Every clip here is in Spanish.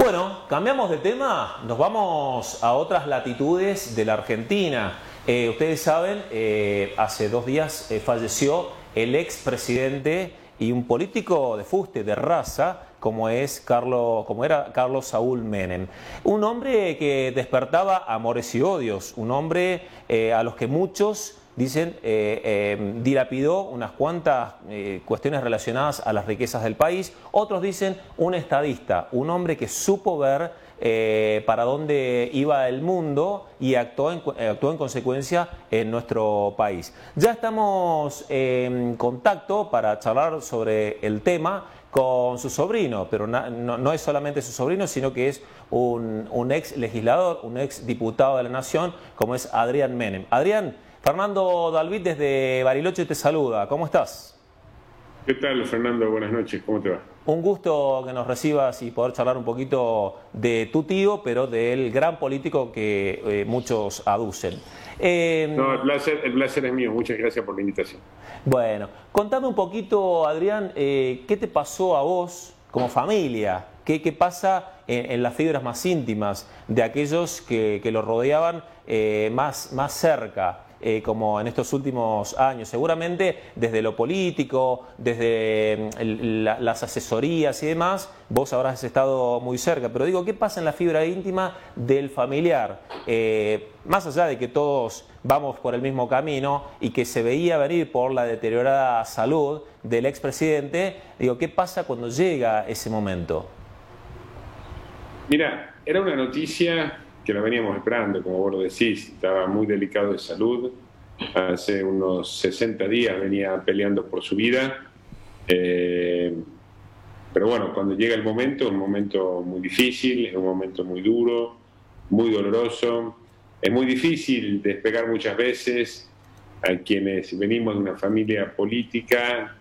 Bueno, cambiamos de tema, nos vamos a otras latitudes de la Argentina. Ustedes saben, hace 2 días falleció el expresidente y un político de fuste, de raza, como era Carlos Saúl Menem. Un hombre que despertaba amores y odios, un hombre a los que muchos dicen, dilapidó unas cuantas cuestiones relacionadas a las riquezas del país. Otros dicen un estadista, un hombre que supo ver para dónde iba el mundo y actuó en consecuencia en nuestro país. Ya estamos en contacto para charlar sobre el tema con su sobrino, pero no es solamente su sobrino, sino que es un ex legislador, un ex diputado de la Nación, como es Adrián Menem. Adrián, Fernando Dalvit desde Bariloche te saluda. ¿Cómo estás? ¿Qué tal, Fernando? Buenas noches. ¿Cómo te va? Un gusto que nos recibas y poder charlar un poquito de tu tío, pero del gran político que muchos aducen. No, el placer es mío. Muchas gracias por la invitación. Bueno, contame un poquito, Adrián, ¿qué te pasó a vos como familia? ¿Qué pasa en las fibras más íntimas de aquellos que lo rodeaban más cerca? Como en estos últimos años, seguramente desde lo político, desde las asesorías y demás, vos habrás estado muy cerca, pero digo, ¿qué pasa en la fibra íntima del familiar? Más allá de que todos vamos por el mismo camino y que se veía venir por la deteriorada salud del expresidente, digo, ¿qué pasa cuando llega ese momento? Mira, era una noticia que la veníamos esperando, como vos lo decís. Estaba muy delicado de salud. Hace unos 60 días venía peleando por su vida. Pero bueno, cuando llega el momento, es un momento muy difícil, es un momento muy duro, muy doloroso. Es muy difícil despegar muchas veces a quienes venimos de una familia política,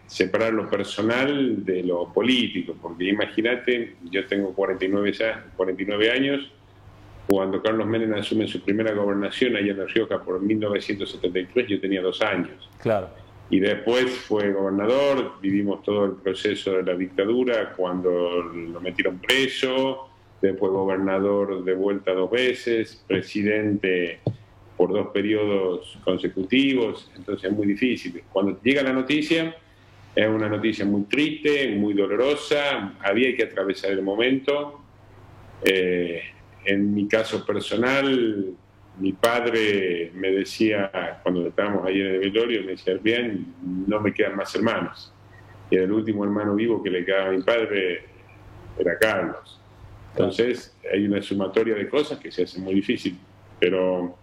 separar lo personal de lo político, porque imagínate, yo tengo 49 años, cuando Carlos Menem asume su primera gobernación allá en La Rioja por 1973, yo tenía 2 años. Claro. Y después fue gobernador, vivimos todo el proceso de la dictadura, cuando lo metieron preso, después gobernador de vuelta 2 veces, presidente por 2 periodos consecutivos, entonces es muy difícil. Cuando llega la noticia, es una noticia muy triste, muy dolorosa, había que atravesar el momento. En mi caso personal, mi padre me decía, cuando estábamos ahí en el velorio, me decía, bien, no me quedan más hermanos. Y el último hermano vivo que le quedaba a mi padre era Carlos. Entonces hay una sumatoria de cosas que se hace muy difícil, pero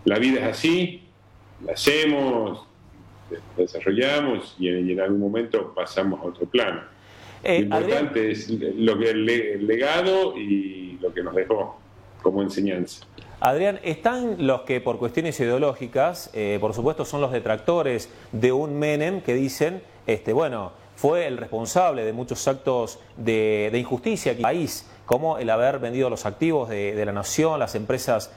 la vida es así, la hacemos, la desarrollamos y en algún momento pasamos a otro plano. Lo importante Adrián, es el legado y lo que nos dejó como enseñanza. Adrián, están los que por cuestiones ideológicas, por supuesto son los detractores de un Menem que dicen, bueno, fue el responsable de muchos actos de injusticia en el país, como el haber vendido los activos de la nación, las empresas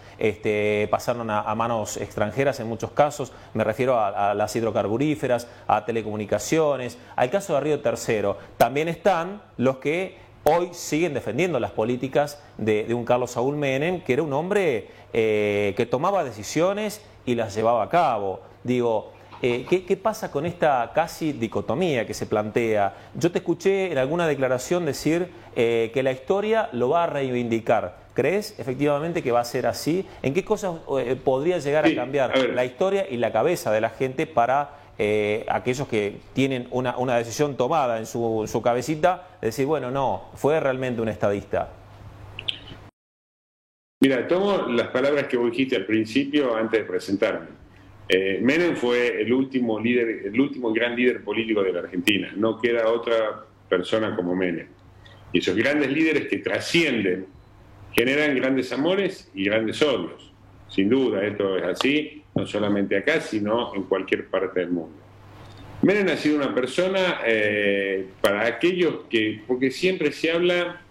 pasaron a manos extranjeras en muchos casos, me refiero a las hidrocarburíferas, a telecomunicaciones, al caso de Río Tercero. También están los que hoy siguen defendiendo las políticas de un Carlos Saúl Menem, que era un hombre que tomaba decisiones y las llevaba a cabo. Digo, ¿qué pasa con esta casi dicotomía que se plantea? Yo te escuché en alguna declaración decir que la historia lo va a reivindicar. ¿Crees efectivamente que va a ser así? ¿En qué cosas podría llegar a cambiar la historia y la cabeza de la gente para aquellos que tienen una decisión tomada en su cabecita, de decir, bueno, no, fue realmente un estadista? Mira, tomo las palabras que vos dijiste al principio antes de presentarme. Menem fue el último gran líder político de la Argentina. No queda otra persona como Menem. Y esos grandes líderes que trascienden generan grandes amores y grandes odios. Sin duda, esto es así, no solamente acá, sino en cualquier parte del mundo. Menem ha sido una persona para aquellos porque siempre se habla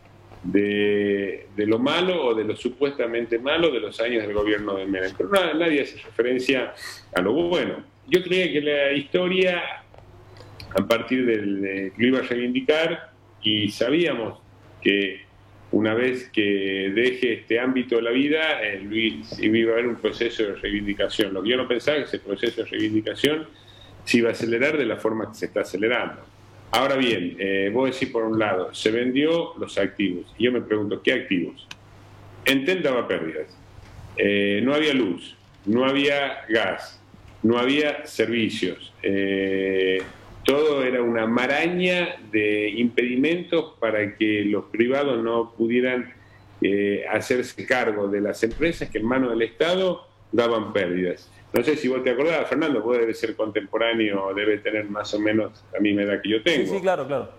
de lo malo o de lo supuestamente malo de los años del gobierno de Menem, pero nadie hace referencia a lo bueno. Yo creía que la historia, a partir de lo iba a reivindicar, y sabíamos que una vez que deje este ámbito de la vida, Luis, iba a haber un proceso de reivindicación. Lo que yo no pensaba es que ese proceso de reivindicación se iba a acelerar de la forma que se está acelerando. Ahora bien, vos decís por un lado, se vendió los activos. Y yo me pregunto, ¿qué activos? Entel daba pérdidas. No había luz, no había gas, no había servicios. Todo era una maraña de impedimentos para que los privados no pudieran hacerse cargo de las empresas que en manos del Estado daban pérdidas. No sé si vos te acordás, Fernando, vos debes ser contemporáneo, debe tener más o menos la misma edad que yo tengo. Sí, sí, claro, claro.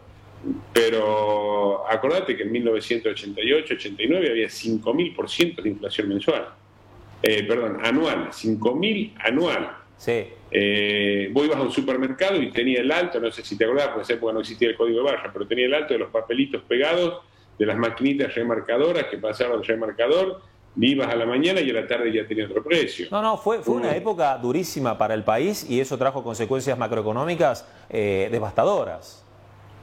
Pero acordate que en 1988-89 había 5.000% de inflación mensual. Anual, 5.000 anual. Sí. Vos ibas a un supermercado y tenía el alto, no sé si te acordás, porque en esa época no existía el código de barra, pero tenía el alto de los papelitos pegados, de las maquinitas remarcadoras que pasaban el remarcador, ibas a la mañana y a la tarde ya tenía otro precio. No, fue una época durísima para el país y eso trajo consecuencias macroeconómicas devastadoras.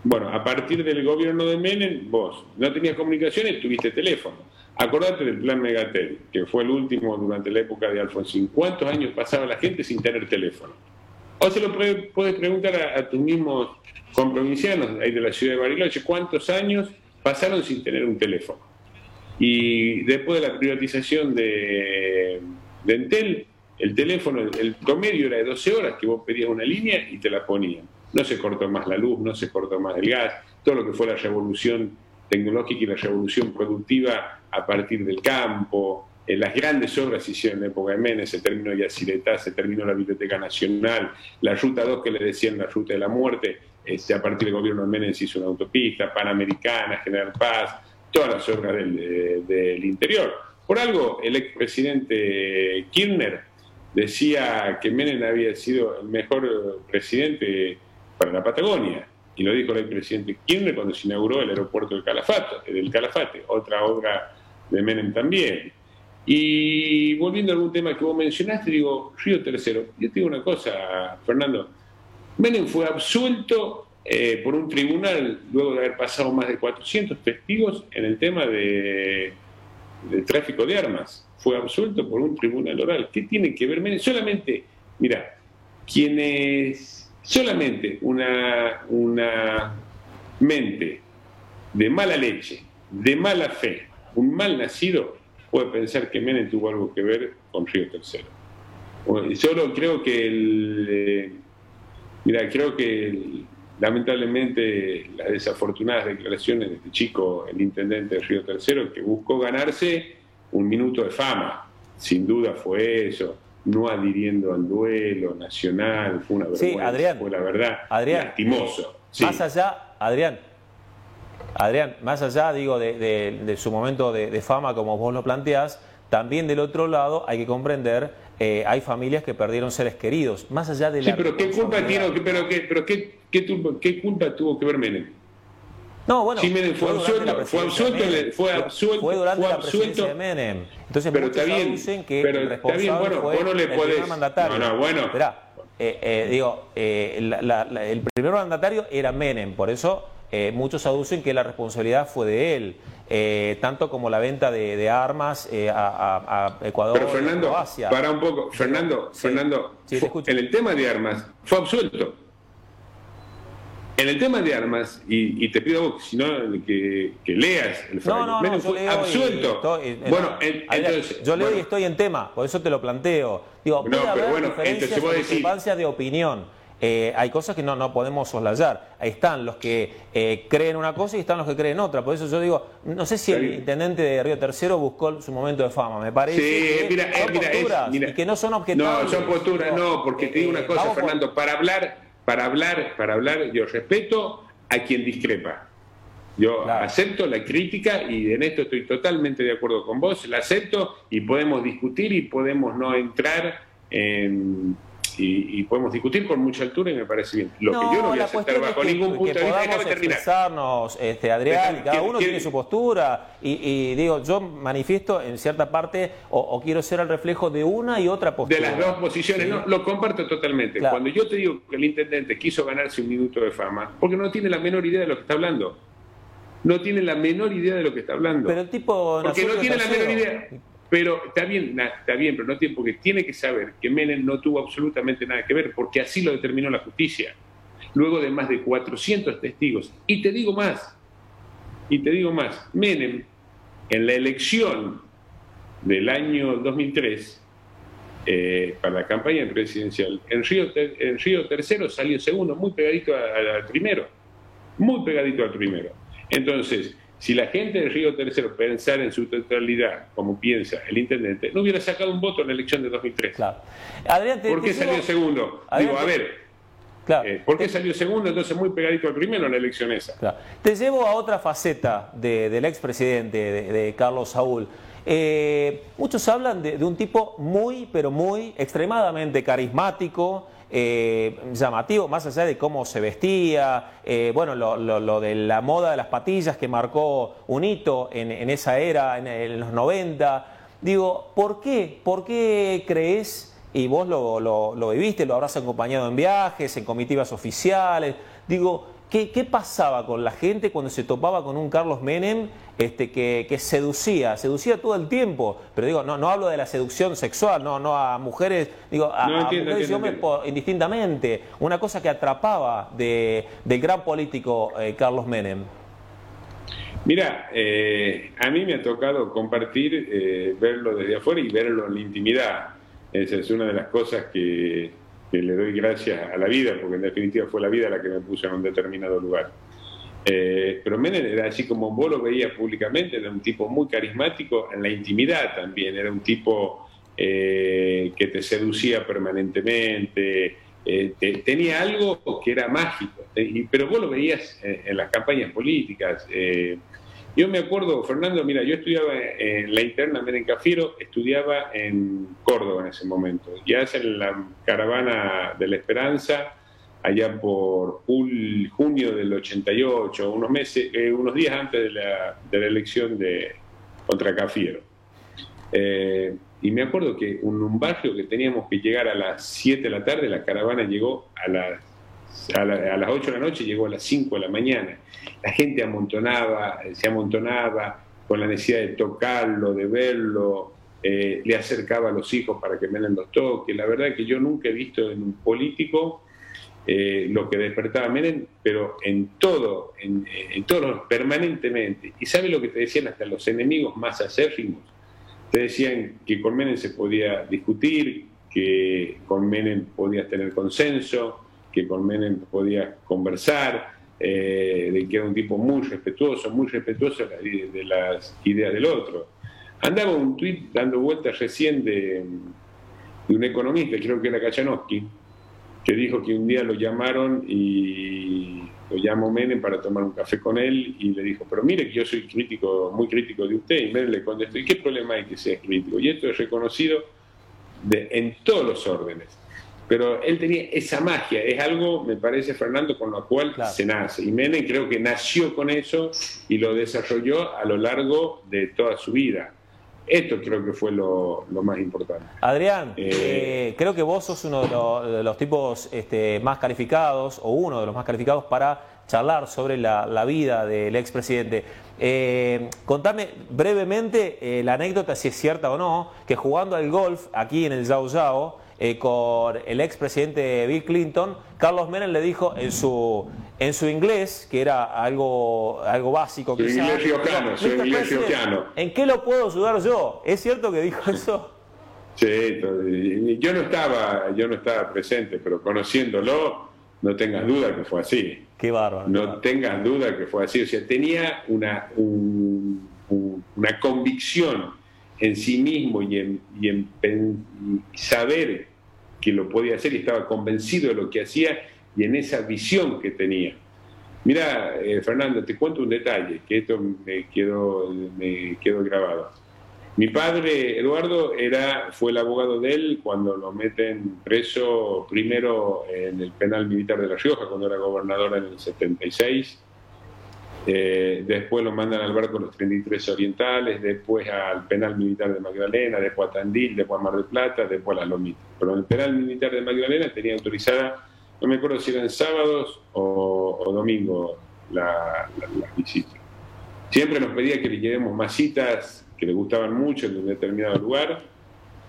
Bueno, a partir del gobierno de Menem, vos no tenías comunicaciones, tuviste teléfono. Acordate del plan Megatel, que fue el último durante la época de Alfonsín. ¿Cuántos años pasaba la gente sin tener teléfono? O se lo puedes preguntar a tus mismos comprovincianos ahí de la ciudad de Bariloche, ¿cuántos años pasaron sin tener un teléfono? Y después de la privatización de Entel, el teléfono, el promedio era de 12 horas que vos pedías una línea y te la ponían. No se cortó más la luz, no se cortó más el gas, todo lo que fue la revolución tecnológica y la revolución productiva a partir del campo. Las grandes obras se hicieron en la época de Menem, se terminó Yacyretá, se terminó la Biblioteca Nacional, la Ruta 2 que le decían la Ruta de la Muerte, a partir del gobierno de Menem se hizo una autopista, Panamericana, General Paz, todas las obras del interior. Por algo, el expresidente Kirchner decía que Menem había sido el mejor presidente para la Patagonia, y lo dijo el expresidente Kirchner cuando se inauguró el aeropuerto del Calafate, otra obra de Menem también. Y volviendo a algún tema que vos mencionaste, digo, Río Tercero, yo te digo una cosa, Fernando, Menem fue absuelto por un tribunal luego de haber pasado más de 400 testigos en el tema de tráfico de armas. Fue absuelto por un tribunal oral. ¿Qué tiene que ver Menem? Solamente, mira, solamente una mente de mala leche, de mala fe, un mal nacido, puede pensar que Menem tuvo algo que ver con Río Tercero. Solo creo que lamentablemente las desafortunadas declaraciones de este chico, el intendente de Río Tercero, que buscó ganarse un minuto de fama, sin duda fue eso, no adhiriendo al duelo nacional, fue una vergüenza, sí, Adrián, fue la verdad, Adrián, lastimoso. Sí. Más allá, Adrián, más allá, digo, de su momento de fama, como vos lo planteás, también del otro lado hay que comprender, hay familias que perdieron seres queridos, más allá de la... Sí, pero ¿qué culpa tiene, qué culpa tuvo que ver Menem? No, bueno, sí, Menem fue absuelto durante la presidencia de Menem. Entonces, pero muchos aducen que el responsable fue el primer mandatario. Esperá, el primer mandatario era Menem, por eso muchos aducen que la responsabilidad fue de él, tanto como la venta de armas a Ecuador, pero Fernando, Croacia. Para un poco, Fernando, sí, en el tema de armas fue absuelto. En el tema de armas, y te pido a vos, si no, que leas el fallo. Menem fue absuelto. Entonces, yo leo y estoy en tema, por eso te lo planteo. Digo, puede haber diferencias o discrepancias de opinión. Hay cosas que no podemos soslayar. Ahí están los que creen una cosa y están los que creen otra. Por eso yo digo, no sé si el intendente de Río Tercero buscó su momento de fama. Me parece que son posturas y que no son objetables. No, son posturas, no, porque te digo una cosa, Fernando, para hablar, yo respeto a quien discrepa. Yo acepto la crítica y en esto estoy totalmente de acuerdo con vos, la acepto y podemos discutir y podemos no entrar en... Y podemos discutir con mucha altura y me parece bien. Lo que yo no voy a aceptar bajo ningún punto de vista, déjame terminar. Expresarnos, Adrián, y cada uno tiene su postura y digo, yo manifiesto en cierta parte o quiero ser el reflejo de una y otra postura. De las dos posiciones, ¿sí? No, lo comparto totalmente. Claro. Cuando yo te digo que el intendente quiso ganarse un minuto de fama, porque no tiene la menor idea de lo que está hablando. No tiene la menor idea de lo que está hablando. Pero el tipo... Porque no tiene la menor idea. Pero está bien, pero no tiene, porque tiene que saber que Menem no tuvo absolutamente nada que ver, porque así lo determinó la justicia. Luego de más de 400 testigos. Y te digo más, Menem, en la elección del año 2003, para la campaña presidencial, en Río Tercero salió segundo, muy pegadito al primero. Entonces, si la gente de Río Tercero pensara en su totalidad, como piensa el intendente, no hubiera sacado un voto en la elección de 2003. Claro. Adrián, ¿Por qué salió segundo? Adrián, claro. ¿Por qué salió segundo? Entonces muy pegadito al primero en la elección esa. Claro. Te llevo a otra faceta del expresidente, de Carlos Saúl. Muchos hablan de un tipo muy, pero muy, extremadamente carismático, llamativo, más allá de cómo se vestía, bueno, lo de la moda de las patillas que marcó un hito en esa era, en los 90. Digo, ¿por qué crees, y vos lo viviste, lo habrás acompañado en viajes, en comitivas oficiales, digo, ¿qué pasaba con la gente cuando se topaba con un Carlos Menem que seducía todo el tiempo? Pero digo, no hablo de la seducción sexual, no a mujeres, digo, a mujeres y hombres indistintamente. Una cosa que atrapaba del gran político Carlos Menem. Mira, a mí me ha tocado compartir, verlo desde afuera y verlo en la intimidad. Esa es una de las cosas que le doy gracias a la vida, porque en definitiva fue la vida la que me puso en un determinado lugar. Pero Menem era así como vos lo veías públicamente, era un tipo muy carismático, en la intimidad también, era un tipo que te seducía permanentemente, tenía algo que era mágico, pero vos lo veías en las campañas políticas. Yo me acuerdo, Fernando, mira, yo estudiaba en la interna Menem Cafiero, estudiaba en Córdoba en ese momento, y en la caravana de la Esperanza, allá por junio del 88, unos días antes de la elección contra Cafiero. Y me acuerdo que en un barrio que teníamos que llegar a las 7 de la tarde, la caravana llegó a las 8 de la noche, llegó a las 5 de la mañana. La gente se amontonaba con la necesidad de tocarlo, de verlo, le acercaba a los hijos para que Menem los toque. La verdad es que yo nunca he visto en un político lo que despertaba Menem, pero en todos permanentemente. ¿Y sabe lo que te decían hasta los enemigos más acérrimos? Te decían que con Menem se podía discutir, que con Menem podías tener consenso, que con Menem podías conversar, de que era un tipo muy respetuoso de las ideas del otro. Andaba un tuit dando vueltas recién de un economista, creo que era Kachanowski, que dijo que un día lo llamaron y lo llamó Menem para tomar un café con él y le dijo, pero mire que yo soy muy crítico de usted, y Menem le contestó, ¿y qué problema hay que sea crítico? Y esto es reconocido en todos los órdenes. Pero él tenía esa magia, es algo, me parece, Fernando, con lo cual se nace. Y Menem creo que nació con eso y lo desarrolló a lo largo de toda su vida. Esto creo que fue lo más importante. Adrián, creo que vos sos uno de los tipos más calificados, o uno de los más calificados para charlar sobre la vida del expresidente. Contame brevemente la anécdota, si es cierta o no, que jugando al golf aquí en el Yao Yao, con el expresidente Bill Clinton, Carlos Menem le dijo en su inglés, que era algo básico, su inglés riojano. ¿En qué lo puedo ayudar yo? ¿Es cierto que dijo eso? Sí, yo no estaba presente, pero conociéndolo, no tengas duda que fue así. Qué bárbaro. No tengas duda que fue así. O sea, tenía una convicción en sí mismo y en saber que lo podía hacer, y estaba convencido de lo que hacía y en esa visión que tenía. Mira, Fernando, te cuento un detalle, que esto me quedó grabado. Mi padre, Eduardo, fue el abogado de él cuando lo meten preso primero en el penal militar de La Rioja, cuando era gobernador en el 76. Después lo mandan al barco los 33 orientales, después al penal militar de Magdalena, después a Tandil, después a Mar del Plata, después a Las Lomitas. Pero en el penal militar de Magdalena tenía autorizada, no me acuerdo si eran sábados o domingos las visitas. Siempre nos pedía que le llevemos masitas que le gustaban mucho en un determinado lugar.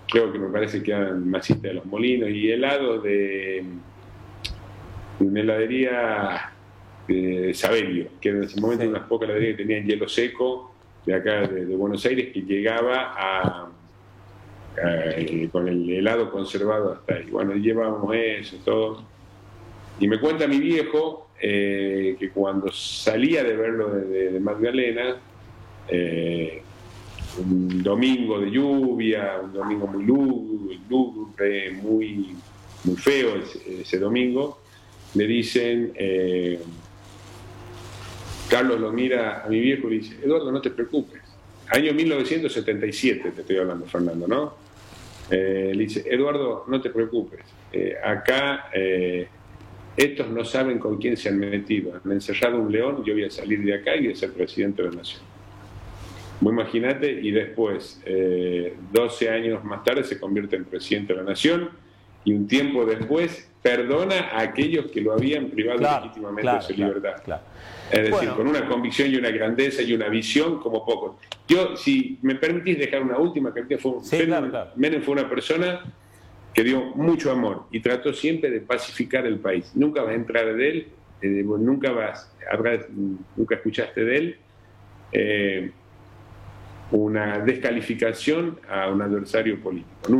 Creo que me parece que eran masitas de Los Molinos y helados de una heladería de Savelio, que en ese momento unas pocas heladerías que tenían hielo seco de acá de Buenos Aires, que llegaba con el helado conservado hasta ahí. Bueno, llevábamos eso, todo. Y me cuenta mi viejo que cuando salía de verlo de Magdalena, un domingo de lluvia, un domingo muy lúgubre, muy feo ese domingo, le dicen, Carlos lo mira a mi viejo y le dice, Eduardo, no te preocupes. Año 1977 te estoy hablando, Fernando, ¿no? Le dice, Eduardo, no te preocupes. Acá estos no saben con quién se han metido. Han encerrado un león, yo voy a salir de acá y voy a ser presidente de la nación. Vos imaginate, y después, 12 años más tarde, se convierte en presidente de la nación, y un tiempo después perdona a aquellos que lo habían privado legítimamente de su libertad. Es decir, con una convicción y una grandeza y una visión como pocos. Yo, si me permitís dejar una última, que Menem fue una persona que dio mucho amor y trató siempre de pacificar el país. Nunca vas a entrar de él, nunca escuchaste de él una descalificación a un adversario político.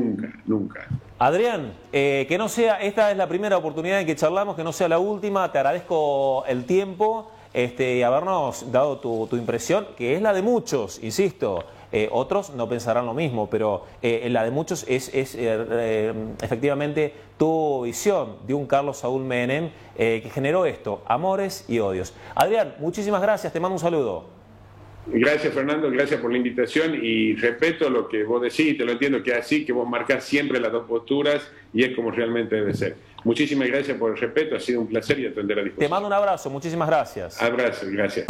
Nunca. Adrián, que no sea, esta es la primera oportunidad en que charlamos, que no sea la última. Te agradezco el tiempo y habernos dado tu impresión, que es la de muchos, insisto. Otros no pensarán lo mismo, pero la de muchos es efectivamente tu visión de un Carlos Saúl Menem que generó esto, amores y odios. Adrián, muchísimas gracias, te mando un saludo. Gracias, Fernando, gracias por la invitación y respeto lo que vos decís, te lo entiendo que es así, que vos marcás siempre las dos posturas y es como realmente debe ser. Muchísimas gracias por el respeto, ha sido un placer y atender a disposición. Te mando un abrazo, muchísimas gracias. Abrazo, gracias.